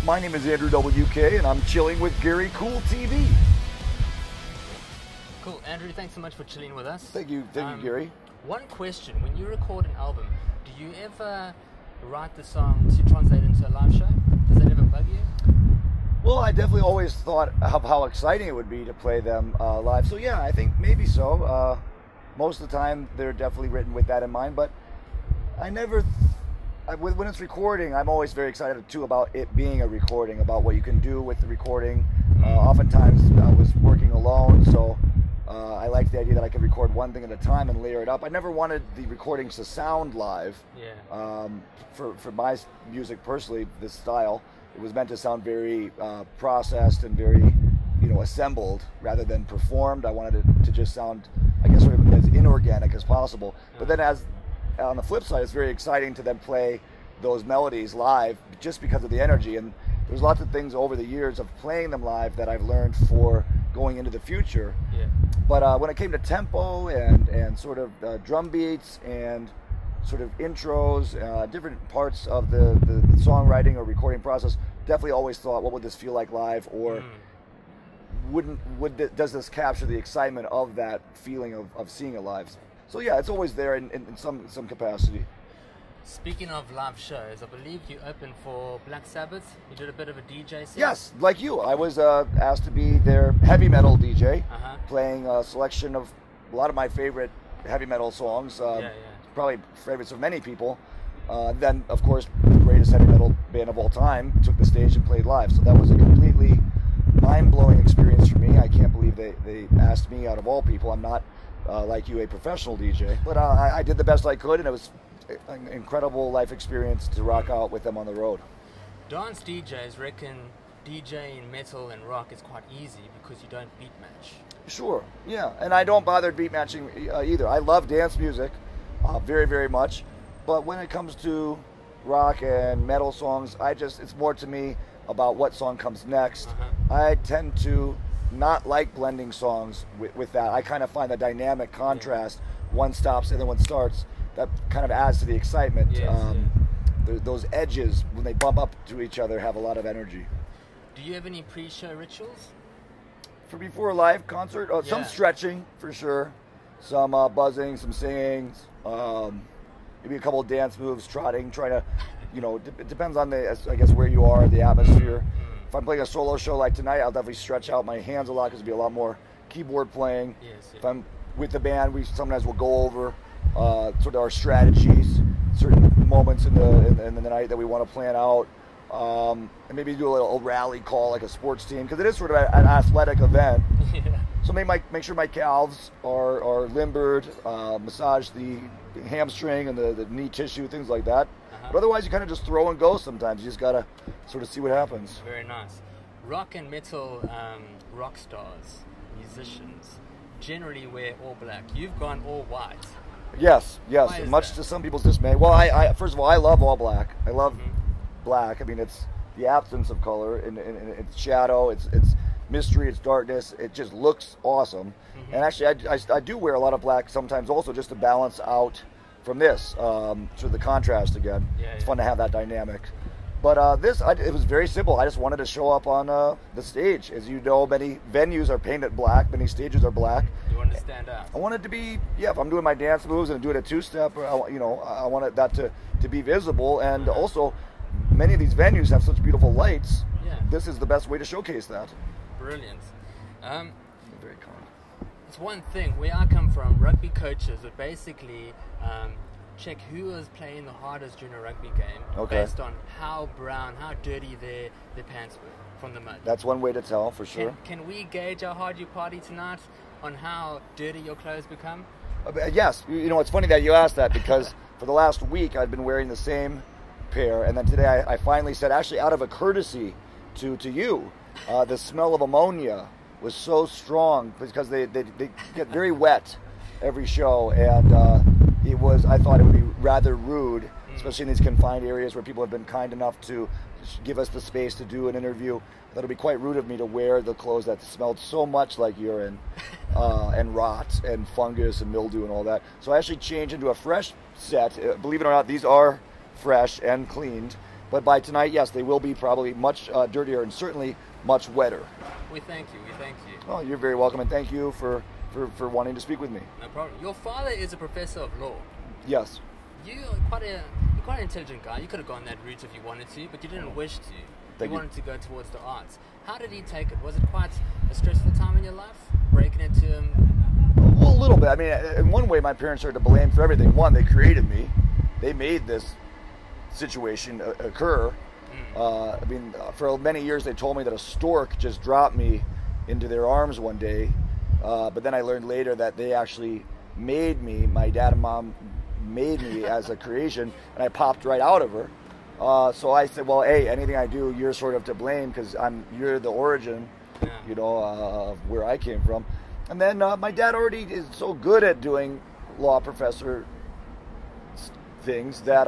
My name is Andrew W.K, and I'm chilling with Gary Cool TV. Cool. Andrew, thanks so much for chilling with us. Thank you, Gary. One question, when you record an album, do you ever write the song to translate into a live show? Does that ever bug you? Well, I definitely always thought of how exciting it would be to play them live. So yeah, I think maybe so. Most of the time, they're definitely written with that in mind, but I never... when it's recording, I'm always very excited too about it being a recording, about what you can do with the recording. Oftentimes I was working alone, so I liked the idea that I could record one thing at a time and layer it up. I never wanted the recordings to sound live. Yeah. For my music personally, this style, it was meant to sound very processed and very, assembled rather than performed. I wanted it to just sound, I guess, sort of as inorganic as possible. But then on the flip side, it's very exciting to then play those melodies live just because of the energy. And there's lots of things over the years of playing them live that I've learned for going into the future. Yeah. But when it came to tempo and sort of drum beats and sort of intros, different parts of the songwriting or recording process, definitely always thought, what would this feel like live? Or does this capture the excitement of that feeling of seeing it live? So yeah, it's always there in some capacity. Speaking of live shows, I believe you opened for Black Sabbath. You did a bit of a DJ set. Yes, like you. I was asked to be their heavy metal DJ, playing a selection of a lot of my favorite heavy metal songs. Probably favorites of many people. Then, of course, the greatest heavy metal band of all time took the stage and played live. So that was a completely mind-blowing experience for me. I can't believe they asked me, out of all people. I'm not, like you, a professional DJ. But I did the best I could, and it was an incredible life experience to rock out with them on the road. Dance DJs reckon DJing metal and rock is quite easy because you don't beat match. Sure, yeah. And I don't bother beat matching either. I love dance music very, very much. But when it comes to rock and metal songs, it's more to me about what song comes next. I tend to not like blending songs with that. I kind of find the dynamic contrast. One stops and then one starts. That kind of adds to the excitement. Yes, those edges, when they bump up to each other, have a lot of energy. Do you have any pre-show rituals? For before a live concert? Some stretching, for sure. Some buzzing, some singing. Maybe a couple of dance moves, trotting, trying to, it depends on I guess, where you are, the atmosphere. If I'm playing a solo show like tonight, I'll definitely stretch out my hands a lot because there'll be a lot more keyboard playing. If I'm with the band, we sometimes will go over sort of our strategies, certain moments in the night that we want to plan out, and maybe do a little rally call like a sports team, because it is sort of an athletic event. So make sure my calves are limbered, massage the hamstring and the knee tissue, things like that. But otherwise, you kind of just throw and go sometimes. You just got to sort of see what happens. Very nice. Rock and metal rock stars, musicians, generally wear all black. You've gone all white. Yes, much to some people's dismay. Well, I first of all, I love all black. I love black. I mean, it's the absence of color, and it's shadow, it's mystery, it's darkness. It just looks awesome. And actually, I do wear a lot of black sometimes also, just to balance out from this, sort of the contrast again. It's fun to have that dynamic. But it was very simple. I just wanted to show up on the stage. As you know, many venues are painted black, many stages are black. You wanted to stand out. I wanted to be, if I'm doing my dance moves and doing a two-step, I wanted that to be visible. And also, many of these venues have such beautiful lights. This is the best way to showcase that. Brilliant. Very kind. It's one thing, where I come from, rugby coaches would basically check who was playing the hardest during a rugby game based on how brown, how dirty their pants were from the mud. That's one way to tell, for sure. Can we gauge how hard you party tonight on how dirty your clothes become? Yes. It's funny that you asked that, because for the last week I've been wearing the same pair, and then today I finally said, actually out of a courtesy to you, the smell of ammonia was so strong because they get very wet every show, and I thought it would be rather rude, especially in these confined areas where people have been kind enough to give us the space to do an interview. That it would be quite rude of me to wear the clothes that smelled so much like urine and rot and fungus and mildew and all that. So I actually changed into a fresh set. Believe it or not, these are fresh and cleaned. But by tonight, yes, they will be probably much dirtier and certainly much wetter. We thank you. Oh, you're very welcome, and thank you for wanting to speak with me. No problem. Your father is a professor of law. Yes. You're quite an intelligent guy. You could have gone that route if you wanted to, but you didn't wish to. You wanted to go towards the arts. How did he take it? Was it quite a stressful time in your life, breaking it to him? Well, a little bit. I mean, in one way, my parents are to blame for everything. One, they created me. They made this situation occur. I mean, for many years, they told me that a stork just dropped me into their arms one day. But then I learned later that they actually made me, my dad and mom made me as a creation, and I popped right out of her. So I said, well, hey, anything I do, you're sort of to blame because you're the origin, of where I came from. And then my dad already is so good at doing law professor things that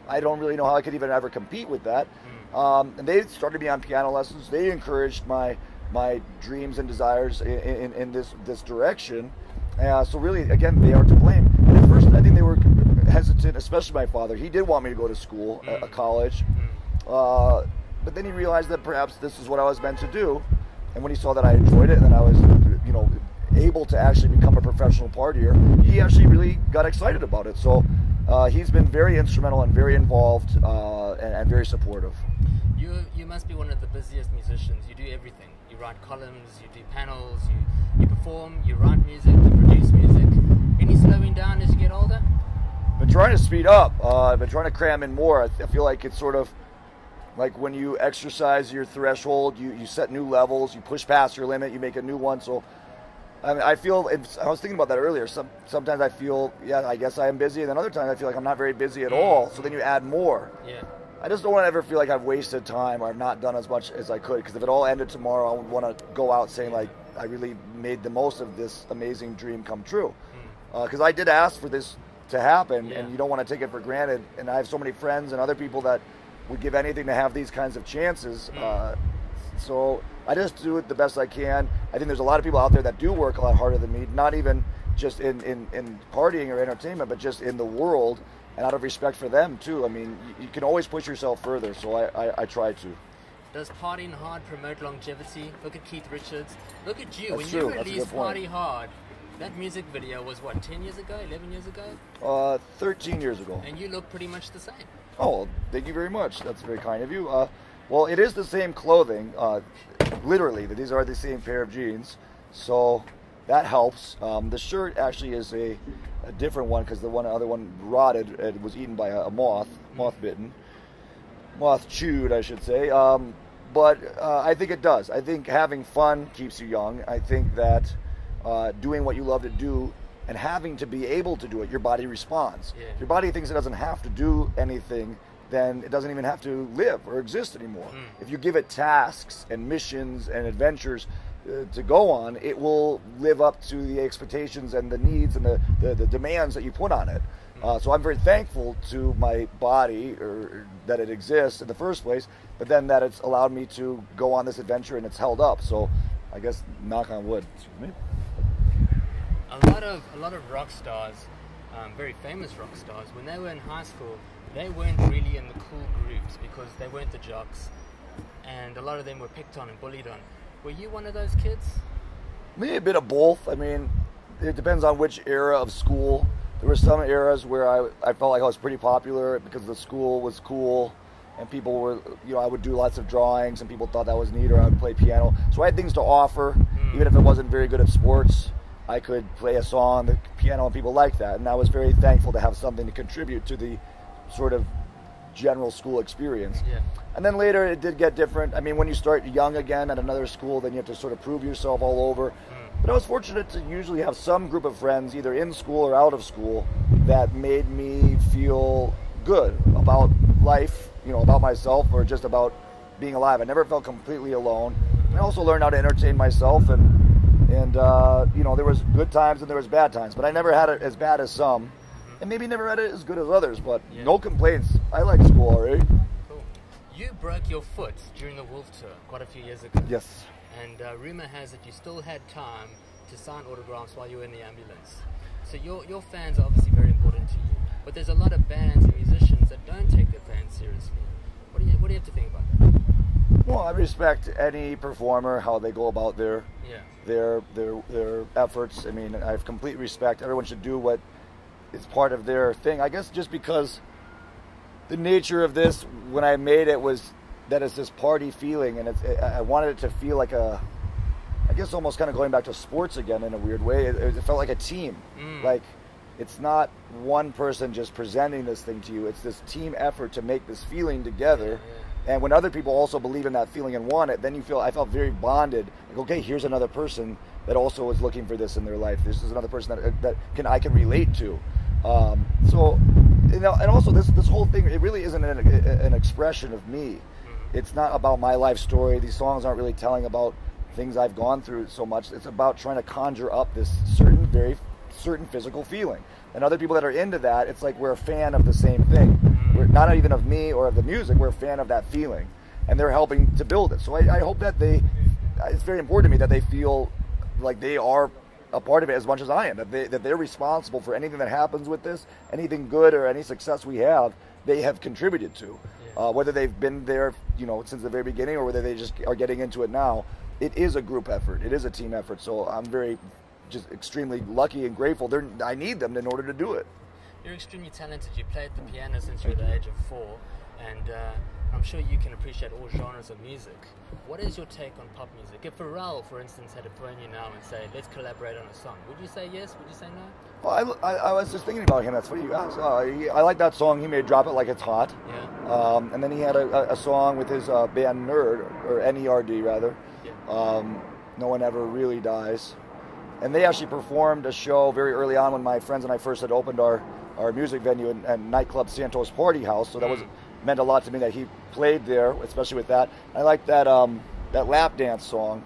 I don't really know how I could even ever compete with that. And they started me on piano lessons. They encouraged my dreams and desires in this direction. So really, again, they are to blame. And at first, I think they were hesitant, especially my father. He did want me to go to school, a college. But then he realized that perhaps this is what I was meant to do. And when he saw that I enjoyed it and that I was, able to actually become a professional partier, he actually really got excited about it. So he's been very instrumental and very involved and very supportive. You must be one of the busiest musicians. You do everything. You write columns, you do panels, you perform, you write music, you produce music. Any slowing down as you get older? I've been trying to speed up. I've been trying to cram in more. I feel like it's sort of like when you exercise your threshold, you set new levels, you push past your limit, you make a new one. So I mean, I was thinking about that earlier. Sometimes I feel, I guess I am busy, and then other times I feel like I'm not very busy at all. So then you add more. Yeah. I just don't want to ever feel like I've wasted time or I've not done as much as I could. Because if it all ended tomorrow, I would want to go out saying like I really made the most of this amazing dream come true. Because I did ask for this to happen, and you don't want to take it for granted. And I have so many friends and other people that would give anything to have these kinds of chances. So I just do it the best I can. I think there's a lot of people out there that do work a lot harder than me, not even just in partying or entertainment, but just in the world, and out of respect for them too. I mean, you can always push yourself further, so I try to. Does partying hard promote longevity? Look at Keith Richards. Look at you. That's when true. You released Party Hard, that music video was what, 10 years ago, 11 years ago? 13 years ago. And you look pretty much the same. Oh, thank you very much. That's very kind of you. Well, it is the same clothing. Literally, these are the same pair of jeans, so that helps. The shirt actually is a different one because the other one rotted and was eaten by a moth chewed, I should say. But I think it does. I think having fun keeps you young. I think that doing what you love to do and having to be able to do it, your body responds. Yeah. If your body thinks it doesn't have to do anything, then it doesn't even have to live or exist anymore. If you give it tasks and missions and adventures to go on, it will live up to the expectations and the needs and the demands that you put on it. So I'm very thankful to my body or that it exists in the first place, but then that it's allowed me to go on this adventure and it's held up. So I guess knock on wood. A lot of rock stars, very famous rock stars, when they were in high school, they weren't really in the cool groups because they weren't the jocks, and a lot of them were picked on and bullied on. Were you one of those kids? Maybe a bit of both. I mean, it depends on which era of school. There were some eras where I felt like I was pretty popular because the school was cool and people were, I would do lots of drawings and people thought that was neat, or I would play piano. So I had things to offer, even if it wasn't very good at sports. I could play a song on the piano and people liked that. And I was very thankful to have something to contribute to the sort of general school experience. Yeah. And then later it did get different. I mean, when you start young again at another school, then you have to sort of prove yourself all over. But I was fortunate to usually have some group of friends, either in school or out of school, that made me feel good about life, about myself, or just about being alive. I never felt completely alone. I also learned how to entertain myself, and there was good times and there was bad times, but I never had it as bad as some. And maybe never had it as good as others, but no complaints. I like school already. Cool. You broke your foot during the Wolf Tour quite a few years ago. Yes. And rumor has that you still had time to sign autographs while you were in the ambulance. So your fans are obviously very important to you. But there's a lot of bands and musicians that don't take their fans seriously. What do I respect any performer, how they go about their efforts. I mean, I have complete respect. Everyone should do what is part of their thing. I guess just because the nature of this, when I made it, was that it's this party feeling, and I wanted it to feel like I guess almost kind of going back to sports again in a weird way. It felt like a team. Like, it's not one person just presenting this thing to you. It's this team effort to make this feeling together. And when other people also believe in that feeling and want it, then I felt very bonded. Like, okay, here's another person that also is looking for this in their life. This is another person that I can relate to. So, and also this whole thing, it really isn't an expression of me. It's not about my life story. These songs aren't really telling about things I've gone through so much. It's about trying to conjure up this very certain physical feeling. And other people that are into that, it's like we're a fan of the same thing. We're not even of me or of the music, we're a fan of that feeling. And they're helping to build it. So I hope that it's very important to me that they feel like they are a part of it as much as I am, that they're responsible for anything that happens with this, anything good or any success we have, they have contributed to. Whether they've been there, since the very beginning, or whether they just are getting into it now. It is a group effort. It is a team effort. So I'm just extremely lucky and grateful. I need them in order to do it. You're extremely talented. You played the piano since you were the age of 4, and I'm sure you can appreciate all genres of music. What is your take on pop music? If Pharrell, for instance, had to phone you now and say, let's collaborate on a song, would you say yes? Would you say no? Well, I was just thinking about him. That's funny you asked. I like that song he made, Drop It Like It's Hot. Yeah. And then he had a song with his band Nerd, or N-E-R-D rather. Yeah. No One Ever Really Dies. And they actually performed a show very early on when my friends and I first had opened our music venue and nightclub Santos Party House. So that meant a lot to me that he played there, especially with that. I like that lap dance song.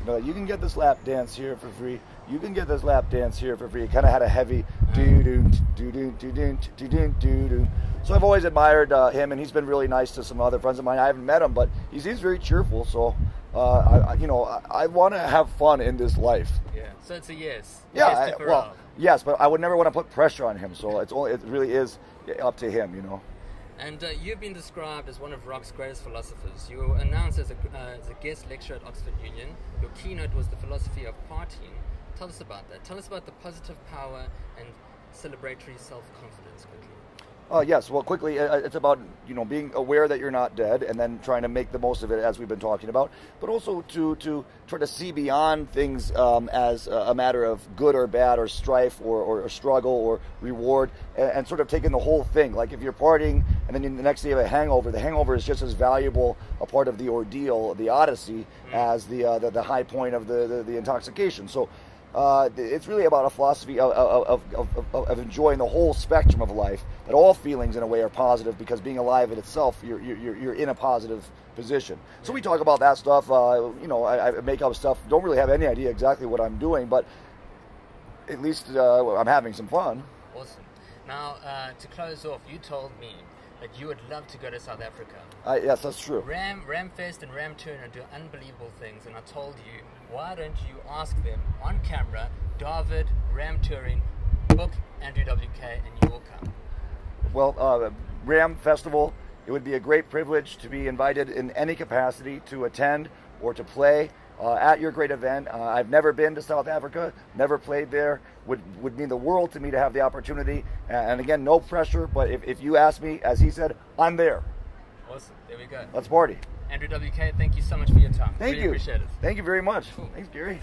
You can get this lap dance here for free. You can get this lap dance here for free. It kind of had a heavy do-do, do-do, do-do, do-do, do-do. So I've always admired him, and he's been really nice to some other friends of mine. I haven't met him, but he seems very cheerful. So, I want to have fun in this life. Yeah. So it's a yes. Yeah. Yes, but I would never want to put pressure on him. So it really is up to him, And you've been described as one of rock's greatest philosophers. You were announced as a guest lecturer at Oxford Union. Your keynote was the philosophy of partying. Tell us about that. Tell us about the positive power and celebratory self-confidence quickly. Yes. Well, quickly, it's about being aware that you're not dead, and then trying to make the most of it, as we've been talking about. But also to try to see beyond things as a matter of good or bad, or strife, or struggle, or reward, and sort of taking the whole thing. Like if you're partying, and then the next day you have a hangover, the hangover is just as valuable a part of the ordeal, the odyssey, as the high point of the intoxication. So. It's really about a philosophy of enjoying the whole spectrum of life. That all feelings, in a way, are positive, because being alive in itself, you're in a positive position. So we talk about that stuff. I make up stuff. Don't really have any idea exactly what I'm doing, but at least I'm having some fun. Awesome. Now, to close off, you told me that you would love to go to South Africa. Yes, that's true. Ramfest and Ram Turner do unbelievable things, and I told you, why don't you ask them on camera, David, Ram Touring, book Andrew W.K. and you will come. Well, Ram Festival, it would be a great privilege to be invited in any capacity to attend or to play at your great event. I've never been to South Africa, never played there. Would mean the world to me to have the opportunity. And again, no pressure, but if you ask me, as he said, I'm there. Awesome. There we go. Let's party. Andrew W.K., thank you so much for your time. Thank you. Appreciate it. Thank you very much. Cool. Thanks, Gary.